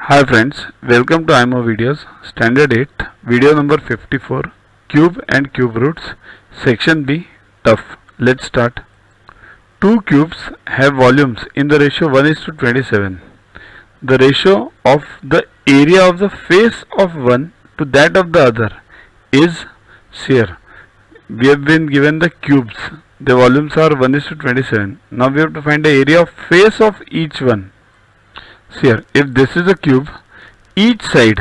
Hi friends, welcome to IMO videos, Standard 8, video number 54, Cube and Cube Roots, Section B, Tough. Let's start. Two cubes have volumes in the ratio 1:27. The ratio of the area of the face of one to that of the other is here. We have been given the cubes. The volumes are 1:27. Now we have to find the area of face of each one. See here, if this is a cube, each side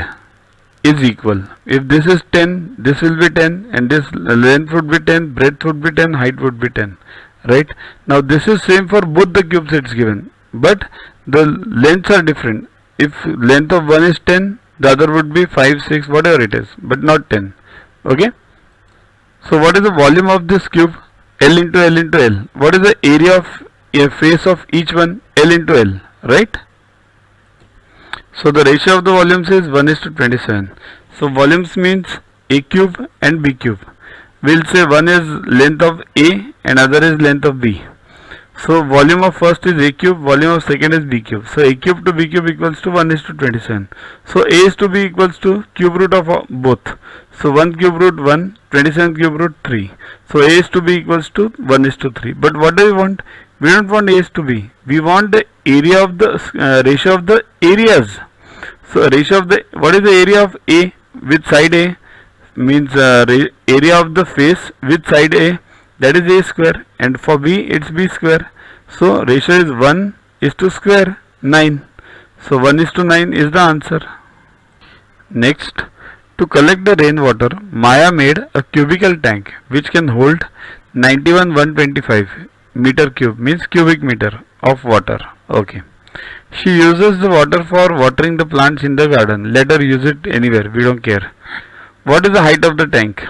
is equal. If this is 10, this will be 10, and this length would be 10, breadth would be 10, height would be 10. Right? Now this is same for both the cubes it's given, but the lengths are different. If length of one is 10, the other would be 5, 6, whatever it is, but not 10. Okay? So what is the volume of this cube? L into L into L. What is the area of a face of each one? L into L. Right? So the ratio of the volumes is 1:27. So volumes means A cube and B cube. We'll say one is length of A and other is length of B. So volume of first is A cube, volume of second is B cube. So A cube to B cube equals to 1:27. So A is to B equals to cube root of both. So 1 cube root 1, 27 cube root 3. So A is to B equals to 1:3. But what do we want? We don't want A is to B. We want the area of the ratio of the areas. So ratio of the, what is the area of A with side A? Means area of the face with side A, that is A square, and for B it's B square. So ratio is 1 is to square 9. So 1 is to 9 is the answer. Next, to collect the rainwater, Maya made a cubical tank which can hold 91,125 meter cube, means cubic meter of water. Okay. She uses the water for watering the plants in the garden. Let her use it anywhere, we don't care. What is the height of the tank?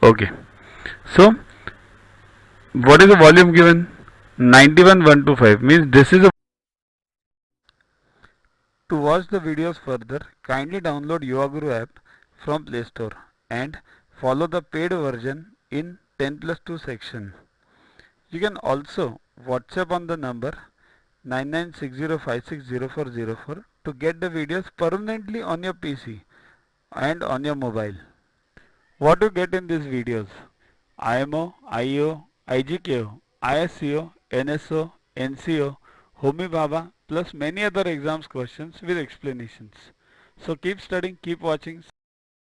Okay. So, what is the volume given? 91,125, means this is a... To watch the videos further, kindly download Yoguru app from Play Store and follow the paid version in 10+2 section. You can also WhatsApp on the number 9960560404 to get the videos permanently on your PC and on your mobile. What you get in these videos? IMO, IO, IGKO, ISCO, NSO, NCO, Homi Bhabha plus many other exams questions with explanations. So keep studying, keep watching.